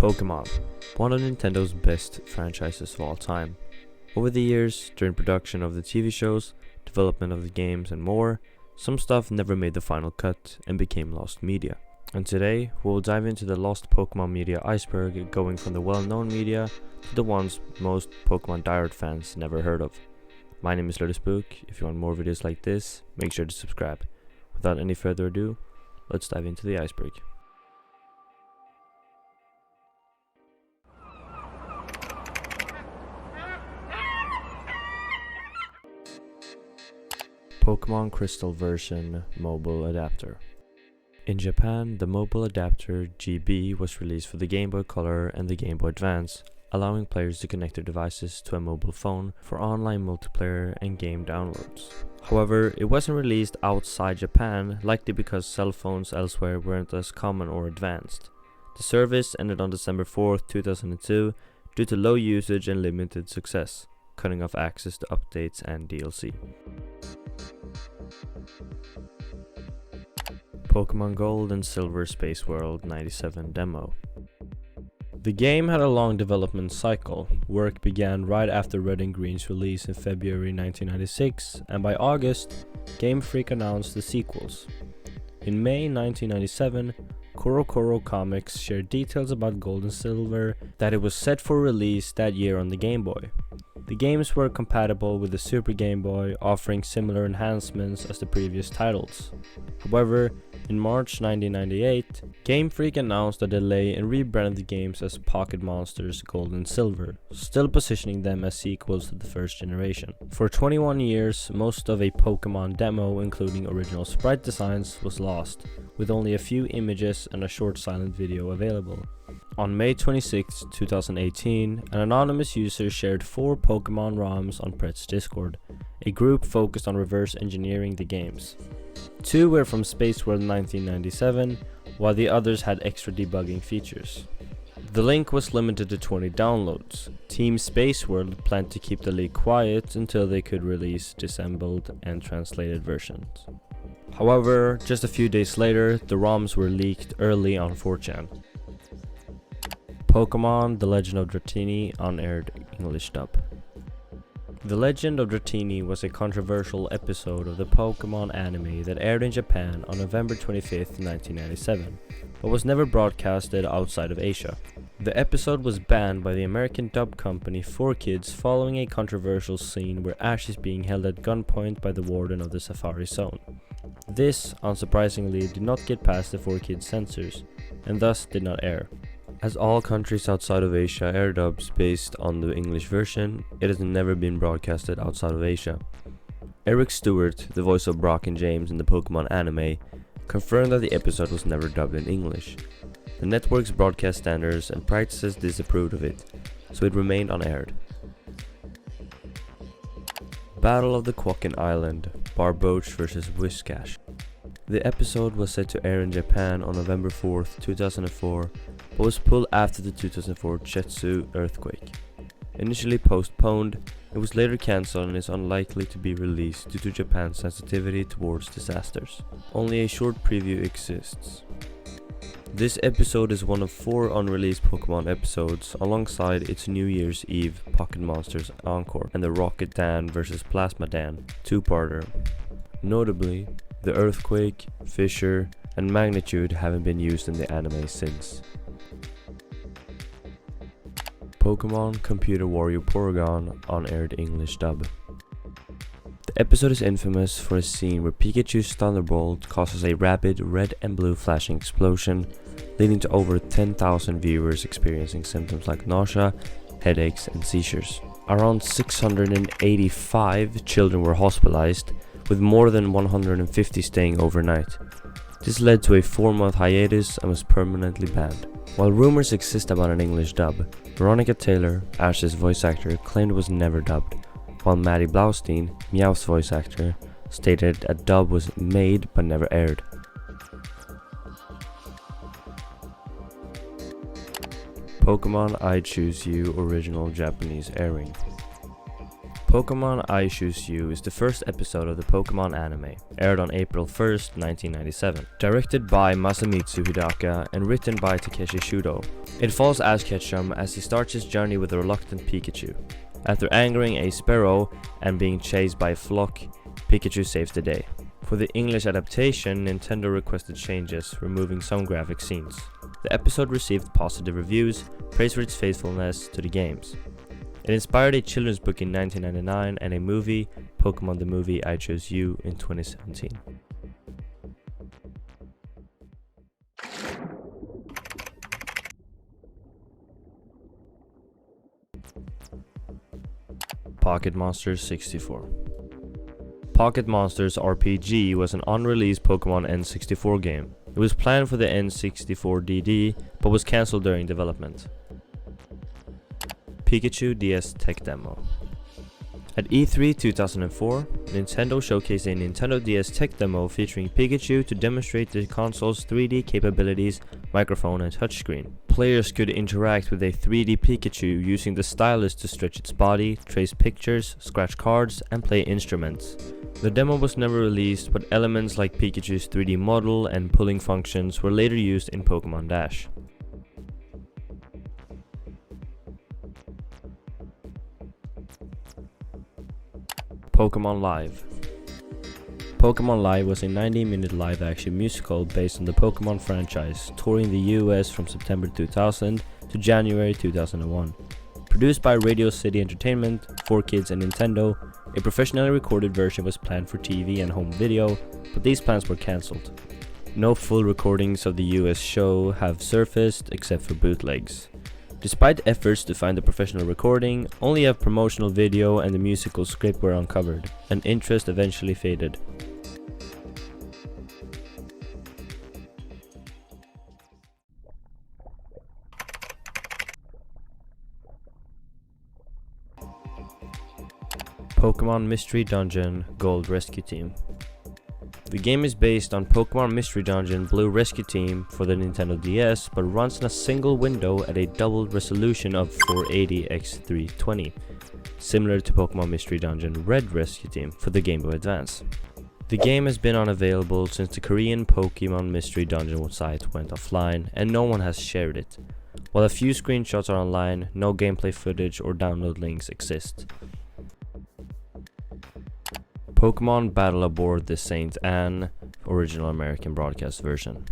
Pokémon, one of Nintendo's best franchises of all time. Over the years, during production of the TV shows, development of the games and more, some stuff never made the final cut and became lost media. And today, we'll dive into the lost Pokémon media iceberg, going from the well-known media to the ones most Pokémon diehard fans never heard of. My name is Spook. If you want more videos like this, make sure to subscribe. Without any further ado, let's dive into the iceberg. Pokémon Crystal version mobile adapter. In Japan, the mobile adapter GB was released for the Game Boy Color and the Game Boy Advance, allowing players to connect their devices to a mobile phone for online multiplayer and game downloads. However, it wasn't released outside Japan, likely because cell phones elsewhere weren't as common or advanced. The service ended on December 4th, 2002 due to low usage and limited success, cutting off access to updates and DLC. Pokémon Gold and Silver Space World 97 demo. The game had a long development cycle. Work began right after Red and Green's release in February 1996, and by August, Game Freak announced the sequels. In May 1997, CoroCoro Comics shared details about Gold and Silver that it was set for release that year on the Game Boy. The games were compatible with the Super Game Boy, offering similar enhancements as the previous titles. However, in March 1998, Game Freak announced a delay and rebranded the games as Pocket Monsters Gold and Silver, still positioning them as sequels to the first generation. For 21 years, most of a Pokémon demo, including original sprite designs, was lost, with only a few images and a short silent video available. On May 26, 2018, an anonymous user shared 4 Pokémon ROMs on Pret's Discord, a group focused on reverse engineering the games. 2 were from Space World 1997, while the others had extra debugging features. The link was limited to 20 downloads. Team Space World planned to keep the leak quiet until they could release disassembled and translated versions. However, just a few days later, the ROMs were leaked early on 4chan. Pokémon The Legend of Dratini unaired English dub. The Legend of Dratini was a controversial episode of the Pokémon anime that aired in Japan on November 25th, 1997, but was never broadcasted outside of Asia. The episode was banned by the American dub company 4Kids following a controversial scene where Ash is being held at gunpoint by the warden of the Safari Zone. This, unsurprisingly, did not get past the 4Kids censors, and thus did not air. As all countries outside of Asia air dubs based on the English version, it has never been broadcasted outside of Asia. Eric Stewart, the voice of Brock and James in the Pokémon anime, confirmed that the episode was never dubbed in English. The network's broadcast standards and practices disapproved of it, so it remained unaired. Battle of the Quakin Island, Barboach vs Whiscash. The episode was set to air in Japan on November 4th, 2004, but was pulled after the 2004 Chetsu earthquake. Initially postponed, it was later cancelled and is unlikely to be released due to Japan's sensitivity towards disasters. Only a short preview exists. This episode is one of 4 unreleased Pokémon episodes alongside its New Year's Eve Pocket Monsters Encore and the Rocket Dan vs Plasma Dan 2-parter. Notably, the earthquake, fissure, and magnitude haven't been used in the anime since. Pokémon Computer Warrior Porygon unaired English dub. The episode is infamous for a scene where Pikachu's Thunderbolt causes a rapid red and blue flashing explosion, leading to over 10,000 viewers experiencing symptoms like nausea, headaches, and seizures. Around 685 children were hospitalized, with more than 150 staying overnight. This led to a 4-month hiatus and was permanently banned. While rumors exist about an English dub, Veronica Taylor, Ash's voice actor, claimed it was never dubbed, while Maddie Blaustein, Meowth's voice actor, stated a dub was made but never aired. Pokémon I Choose You original Japanese airing. Pokémon I Choose You is the first episode of the Pokémon anime, aired on April 1st, 1997. Directed by Masamitsu Hidaka and written by Takeshi Shudo. It follows Ash Ketchum as he starts his journey with a reluctant Pikachu. After angering a sparrow and being chased by a flock, Pikachu saves the day. For the English adaptation, Nintendo requested changes, removing some graphic scenes. The episode received positive reviews, praise for its faithfulness to the games. It inspired a children's book in 1999 and a movie, Pokémon the Movie I Chose You, in 2017. Pocket Monsters 64. Pocket Monsters RPG was an unreleased Pokémon N64 game. It was planned for the N64 DD, but was cancelled during development. Pikachu DS Tech Demo. At E3 2004, Nintendo showcased a Nintendo DS Tech Demo featuring Pikachu to demonstrate the console's 3D capabilities, microphone and touchscreen. Players could interact with a 3D Pikachu using the stylus to stretch its body, trace pictures, scratch cards, and play instruments. The demo was never released, but elements like Pikachu's 3D model and pulling functions were later used in Pokémon Dash. Pokémon Live. Pokémon Live was a 90-minute live-action musical based on the Pokémon franchise, touring the US from September 2000 to January 2001. Produced by Radio City Entertainment, 4Kids and Nintendo, a professionally recorded version was planned for TV and home video, but these plans were cancelled. No full recordings of the US show have surfaced except for bootlegs. Despite efforts to find the professional recording, only a promotional video and the musical script were uncovered, and interest eventually faded. Pokémon Mystery Dungeon Gold Rescue Team. The game is based on Pokémon Mystery Dungeon Blue Rescue Team for the Nintendo DS, but runs in a single window at a doubled resolution of 480 x 320, similar to Pokémon Mystery Dungeon Red Rescue Team for the Game Boy Advance. The game has been unavailable since the Korean Pokémon Mystery Dungeon site went offline, and no one has shared it. While a few screenshots are online, no gameplay footage or download links exist. Pokémon Battle Aboard the Saint Anne, original American broadcast version.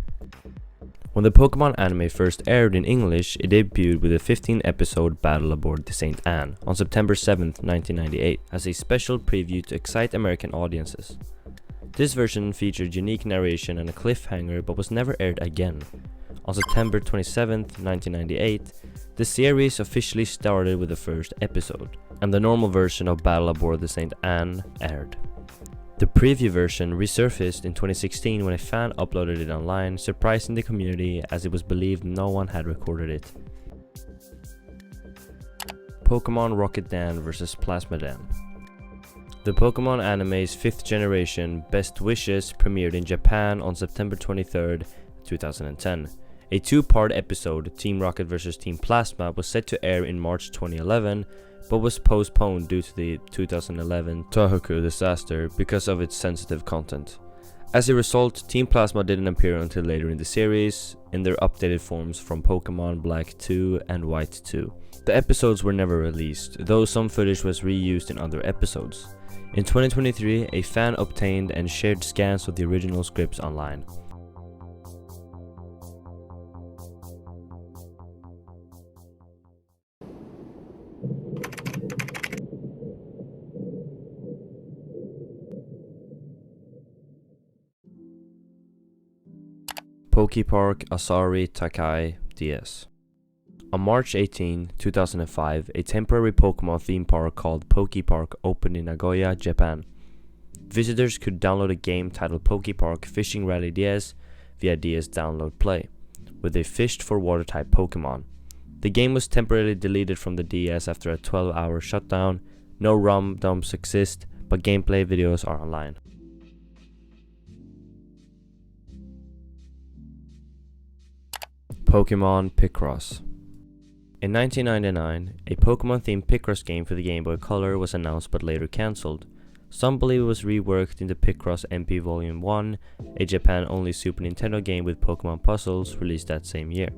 When the Pokémon anime first aired in English, it debuted with a 15-episode Battle Aboard the Saint Anne on September 7, 1998, as a special preview to excite American audiences. This version featured unique narration and a cliffhanger, but was never aired again. On September 27, 1998, the series officially started with the first episode, and the normal version of Battle Aboard the Saint Anne aired. The preview version resurfaced in 2016 when a fan uploaded it online, surprising the community as it was believed no one had recorded it. Pokémon Rocket Dan vs Plasma Dan. The Pokémon anime's 5th generation, Best Wishes, premiered in Japan on September 23, 2010. A 2-part episode, Team Rocket vs Team Plasma, was set to air in March 2011, but was postponed due to the 2011 Tohoku disaster because of its sensitive content. As a result, Team Plasma didn't appear until later in the series, in their updated forms from Pokémon Black 2 and White 2. The episodes were never released, though some footage was reused in other episodes. In 2023, a fan obtained and shared scans of the original scripts online. Pokepark Asari Takai DS. On March 18, 2005, a temporary Pokemon theme park called Pokepark opened in Nagoya, Japan. Visitors could download a game titled Pokepark Fishing Rally DS via DS Download Play, where they fished for water-type Pokemon. The game was temporarily deleted from the DS after a 12-hour shutdown. No ROM dumps exist, but gameplay videos are online. Pokémon Picross. In 1999, a Pokemon-themed Picross game for the Game Boy Color was announced but later cancelled. Some believe it was reworked into Picross MP Volume 1, a Japan-only Super Nintendo game with Pokemon puzzles released that same year.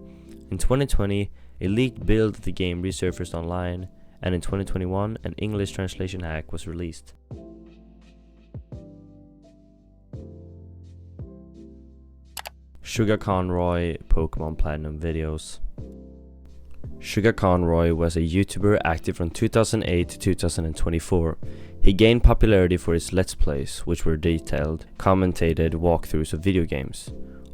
In 2020, a leaked build of the game resurfaced online, and in 2021, an English translation hack was released. Sugar Conroy Pokemon Platinum videos. Sugar Conroy was a YouTuber active from 2008 to 2024. He gained popularity for his Let's Plays, which were detailed, commentated walkthroughs of video games.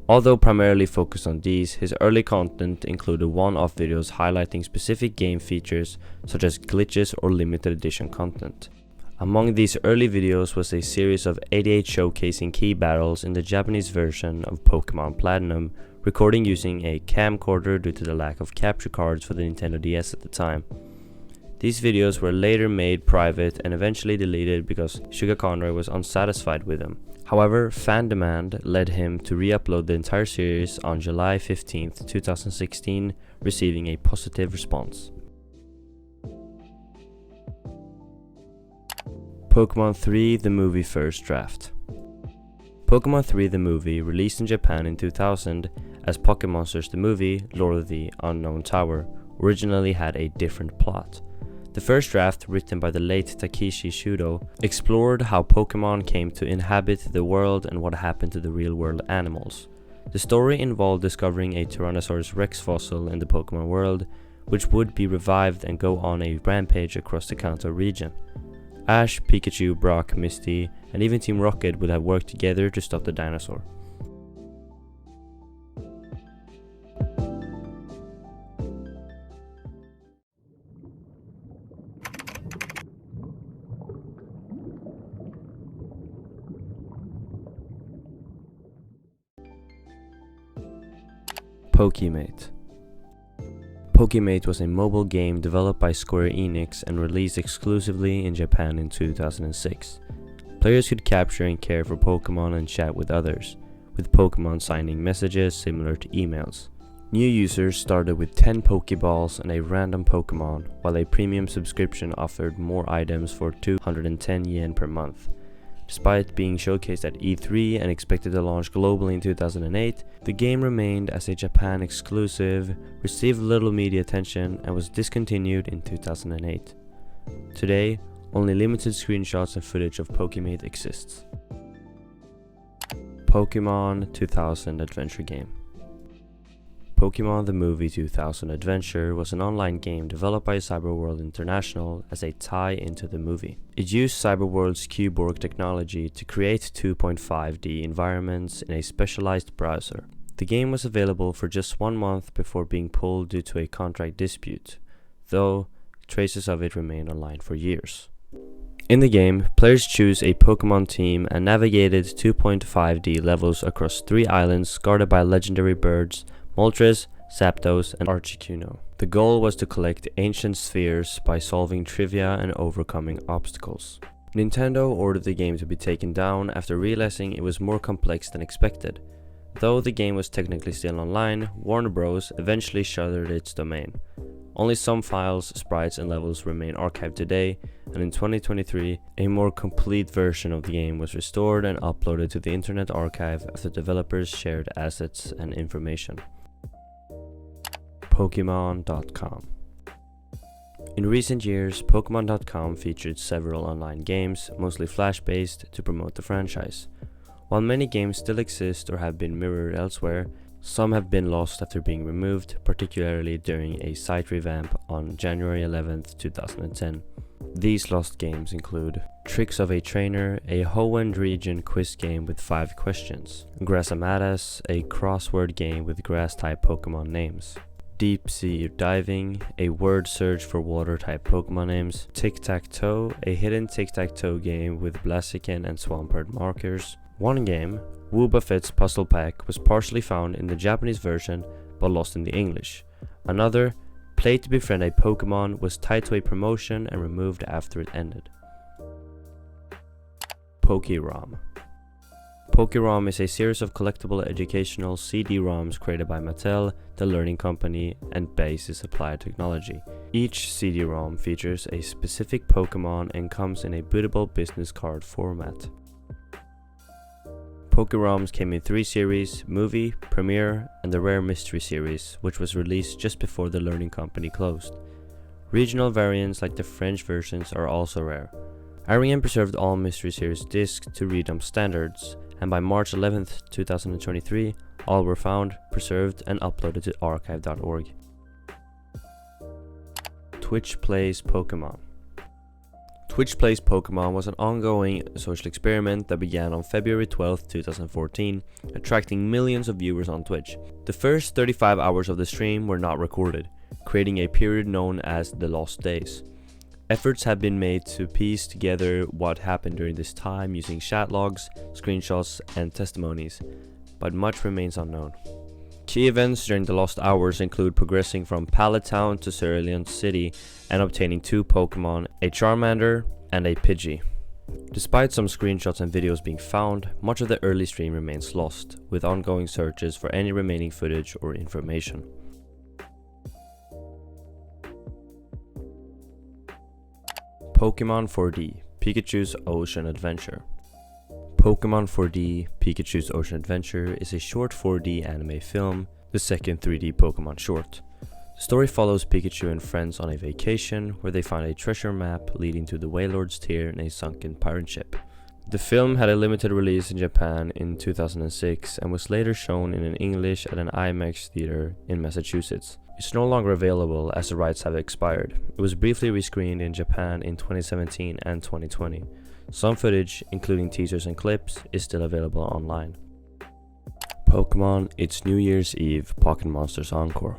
Although primarily focused on these, his early content included one-off videos highlighting specific game features such as glitches or limited edition content. Among these early videos was a series of 88 showcasing key battles in the Japanese version of Pokemon Platinum, recording using a camcorder due to the lack of capture cards for the Nintendo DS at the time. These videos were later made private and eventually deleted because Sugar Conroy was unsatisfied with them. However, fan demand led him to re-upload the entire series on July 15, 2016, receiving a positive response. Pokémon 3 The Movie First Draft. Pokémon 3 The Movie, released in Japan in 2000 as Pokémon Monsters the Movie, Lord of the Unknown Tower, originally had a different plot. The first draft, written by the late Takeshi Shudo, explored how Pokémon came to inhabit the world and what happened to the real-world animals. The story involved discovering a Tyrannosaurus Rex fossil in the Pokémon world, which would be revived and go on a rampage across the Kanto region. Ash, Pikachu, Brock, Misty, and even Team Rocket would have worked together to stop the dinosaur. Pokemate. Pokemate was a mobile game developed by Square Enix and released exclusively in Japan in 2006. Players could capture and care for Pokemon and chat with others, with Pokemon signing messages similar to emails. New users started with 10 Pokeballs and a random Pokemon, while a premium subscription offered more items for 210 yen per month. Despite being showcased at E3 and expected to launch globally in 2008, the game remained as a Japan exclusive, received little media attention, and was discontinued in 2008. Today, only limited screenshots and footage of Pokemate exists. Pokémon 2000 Adventure Game. Pokémon The Movie 2000 Adventure was an online game developed by Cyberworld International as a tie into the movie. It used Cyberworld's Cuborg technology to create 2.5D environments in a specialized browser. The game was available for just 1 month before being pulled due to a contract dispute, though traces of it remain online for years. In the game, players choose a Pokemon team and navigated 2.5D levels across 3 islands guarded by legendary birds, Moltres, Zapdos, and Articuno. The goal was to collect ancient spheres by solving trivia and overcoming obstacles. Nintendo ordered the game to be taken down after realizing it was more complex than expected. Though the game was technically still online, Warner Bros. Eventually shuttered its domain. Only some files, sprites, and levels remain archived today, and in 2023, a more complete version of the game was restored and uploaded to the Internet Archive after developers shared assets and information. Pokemon.com. In recent years, Pokemon.com featured several online games, mostly Flash-based, to promote the franchise. While many games still exist or have been mirrored elsewhere, some have been lost after being removed, particularly during a site revamp on January 11, 2010. These lost games include Tricks of a Trainer, a Hoenn region quiz game with 5 questions, Grassamatas, a crossword game with grass-type Pokemon names, Deep Sea Diving, a word search for water-type Pokemon names, Tic-Tac-Toe, a hidden tic-tac-toe game with Blaziken and Swampert markers. One game, Woobuffet's Puzzle Pack, was partially found in the Japanese version but lost in the English. Another, Play to Befriend a Pokemon, was tied to a promotion and removed after it ended. PokeROM. PokéROM is a series of collectible educational CD-ROMs created by Mattel, the learning company, and bases Applied Technology. Each CD-ROM features a specific Pokémon and comes in a bootable business card format. PokéROMs came in 3 series: Movie, Premiere, and the Rare Mystery series, which was released just before the learning company closed. Regional variants like the French versions are also rare. Arian preserved all Mystery Series discs to Redom standards, and by March 11, 2023, all were found, preserved, and uploaded to archive.org. Twitch Plays Pokémon. Twitch Plays Pokémon was an ongoing social experiment that began on February 12, 2014, attracting millions of viewers on Twitch. The first 35 hours of the stream were not recorded, creating a period known as the Lost Days. Efforts have been made to piece together what happened during this time using chat logs, screenshots, and testimonies, but much remains unknown. Key events during the Lost Hours include progressing from Pallet Town to Cerulean City and obtaining 2 Pokémon, a Charmander and a Pidgey. Despite some screenshots and videos being found, much of the early stream remains lost, with ongoing searches for any remaining footage or information. Pokémon 4D Pikachu's Ocean Adventure. Pokémon 4D Pikachu's Ocean Adventure is a short 4D anime film, the second 3D Pokémon short. The story follows Pikachu and friends on a vacation where they find a treasure map leading to the Wailord's Tear in a sunken pirate ship. The film had a limited release in Japan in 2006 and was later shown in English at an IMAX theater in Massachusetts. It's no longer available as the rights have expired. It was briefly rescreened in Japan in 2017 and 2020. Some footage, including teasers and clips, is still available online. Pokémon It's New Year's Eve Pocket Monsters Encore.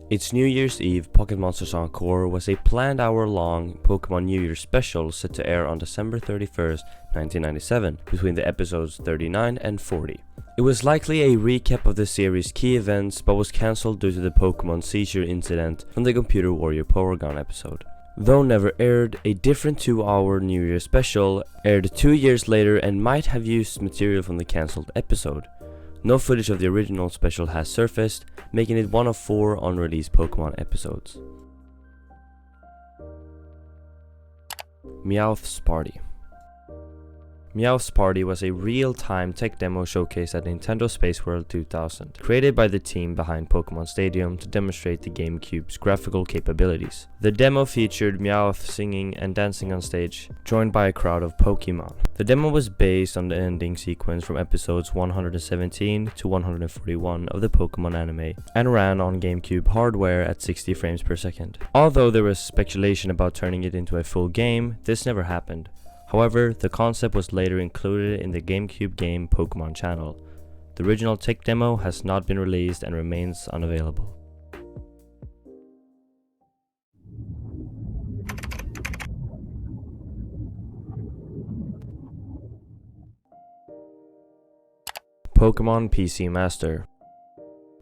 It's New Year's Eve Pocket Monsters Encore was a planned hour-long Pokémon New Year special set to air on December 31st, 1997, between the episodes 39 and 40. It was likely a recap of the series' key events, but was cancelled due to the Pokémon seizure incident from the Computer Warrior Porygon episode. Though never aired, a different 2-hour New Year special aired 2 years later and might have used material from the cancelled episode. No footage of the original special has surfaced, making it one of 4 unreleased Pokémon episodes. Meowth's Party. Meowth's Party was a real-time tech demo showcase at Nintendo Space World 2000, created by the team behind Pokémon Stadium to demonstrate the GameCube's graphical capabilities. The demo featured Meowth singing and dancing on stage, joined by a crowd of Pokémon. The demo was based on the ending sequence from episodes 117 to 141 of the Pokémon anime, and ran on GameCube hardware at 60 frames per second. Although there was speculation about turning it into a full game, this never happened. However, the concept was later included in the GameCube game Pokémon Channel. The original tech demo has not been released and remains unavailable. Pokémon PC Master.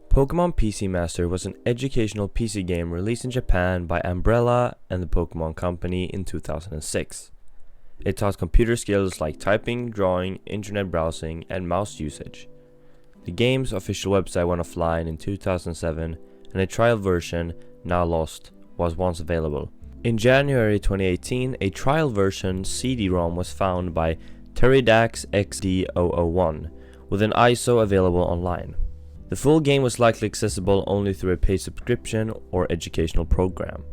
Pokémon PC Master was an educational PC game released in Japan by Umbrella and the Pokémon Company in 2006. It taught computer skills like typing, drawing, internet browsing, and mouse usage. The game's official website went offline in 2007, and a trial version, now lost, was once available. In January 2018, a trial version CD-ROM was found by Teridax XD001, with an ISO available online. The full game was likely accessible only through a paid subscription or educational program.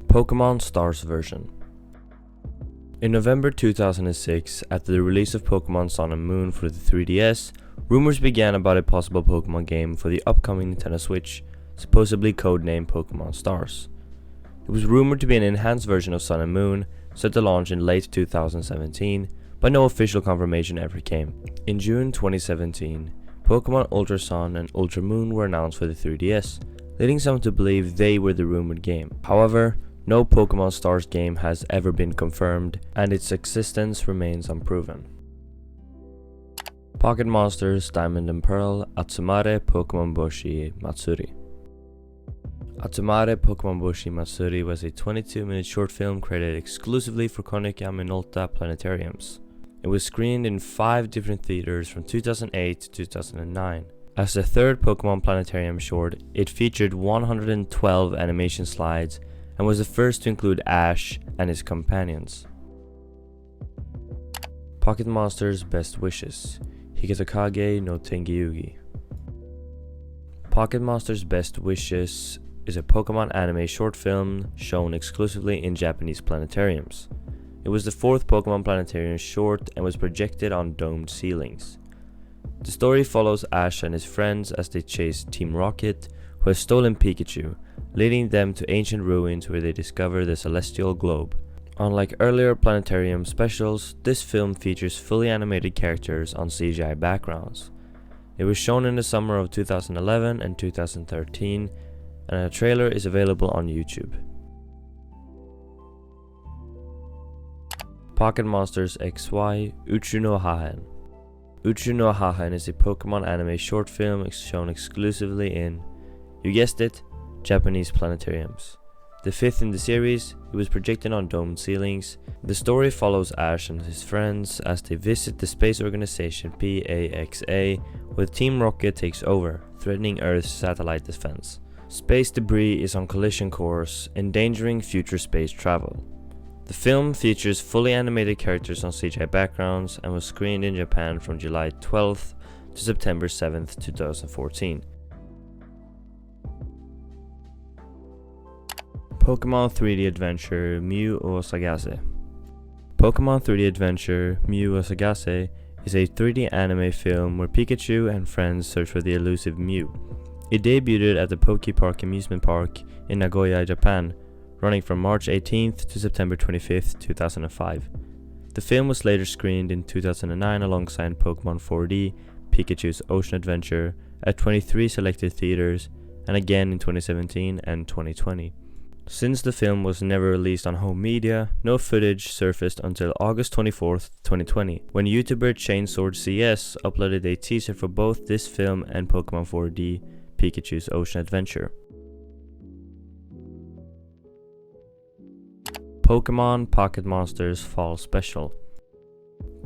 Pokémon Stars version. In November 2006, after the release of Pokémon Sun and Moon for the 3DS, rumors began about a possible Pokémon game for the upcoming Nintendo Switch, supposedly codenamed Pokémon Stars. It was rumored to be an enhanced version of Sun and Moon, set to launch in late 2017, but no official confirmation ever came. In June 2017, Pokémon Ultra Sun and Ultra Moon were announced for the 3DS, leading some to believe they were the rumored game. However, no Pokémon Stars game has ever been confirmed, and its existence remains unproven. Pocket Monsters Diamond and Pearl Atsumare Pokémon Boshi Matsuri. Atsumare Pokemon Boshi Matsuri was a 22-minute short film created exclusively for Konica Minolta Planetariums. It was screened in 5 different theaters from 2008 to 2009. As the third Pokemon Planetarium short, it featured 112 animation slides and was the first to include Ash and his companions. Pocket Monsters Best Wishes, Hikatokage no Tengyugi. Pocket Monsters Best Wishes is a Pokemon anime short film shown exclusively in Japanese planetariums. It was the 4th Pokemon Planetarium short and was projected on domed ceilings. The story follows Ash and his friends as they chase Team Rocket, who has stolen Pikachu, leading them to ancient ruins where they discover the celestial globe. Unlike earlier Planetarium specials, this film features fully animated characters on CGI backgrounds. It was shown in the summer of 2011 and 2013, and a trailer is available on YouTube. Pocket Monsters XY Uchu no Hahen. Uchu no Hahen is a Pokemon anime short film shown exclusively in, you guessed it, Japanese planetariums. The 5th in the series, it was projected on domed ceilings. The story follows Ash and his friends as they visit the space organization PAXA, where Team Rocket takes over, threatening Earth's satellite defense. Space debris is on collision course, endangering future space travel. The film features fully animated characters on CGI backgrounds and was screened in Japan from July 12th to September 7th, 2014. Pokemon 3D Adventure Mew o Sagase. Pokemon 3D Adventure Mew o Sagase is a 3D anime film where Pikachu and friends search for the elusive Mew. It debuted at the Poke Park amusement park in Nagoya, Japan, running from March 18th to September 25th, 2005. The film was later screened in 2009 alongside Pokemon 4D, Pikachu's Ocean Adventure, at 23 selected theaters, and again in 2017 and 2020. Since the film was never released on home media, no footage surfaced until August 24th, 2020, when YouTuber ChainswordCS uploaded a teaser for both this film and Pokemon 4D, Pikachu's Ocean Adventure. Pokemon Pocket Monsters Fall Special.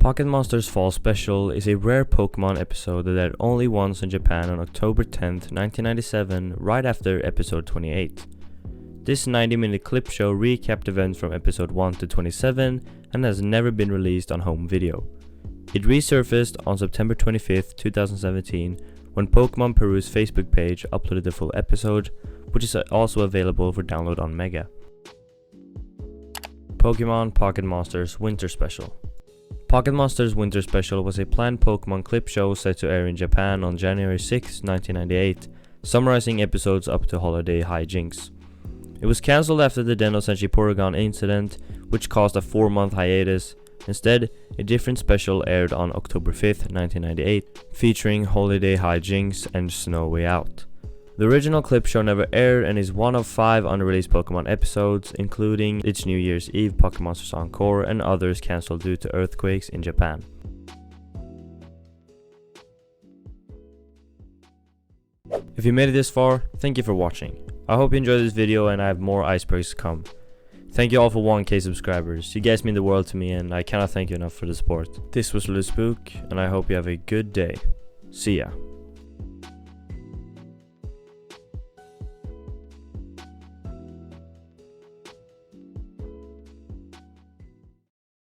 Pocket Monsters Fall Special is a rare Pokemon episode that aired only once in Japan on October 10th, 1997, right after episode 28. This 90-minute clip show recapped events from episode 1 to 27 and has never been released on home video. It resurfaced on September 25th, 2017, when Pokemon Peru's Facebook page uploaded the full episode, which is also available for download on Mega. Pokemon Pocket Monsters Winter Special. Pocket Monsters Winter Special was a planned Pokemon clip show set to air in Japan on January 6, 1998, summarizing episodes up to Holiday Hijinks. It was cancelled after the Den of Senshi Porygon incident, which caused a 4-month hiatus. Instead, a different special aired on October 5th, 1998, featuring Holiday Hijinks and Snow Way Out. The original clip show never aired and is one of 5 unreleased Pokemon episodes, including its New Year's Eve Pocket Monsters Encore and others cancelled due to earthquakes in Japan. If you made it this far, thank you for watching. I hope you enjoyed this video and I have more Icebergs to come. Thank you all for 1k subscribers. You guys mean the world to me and I cannot thank you enough for the support. This was Spook and I hope you have a good day. See ya.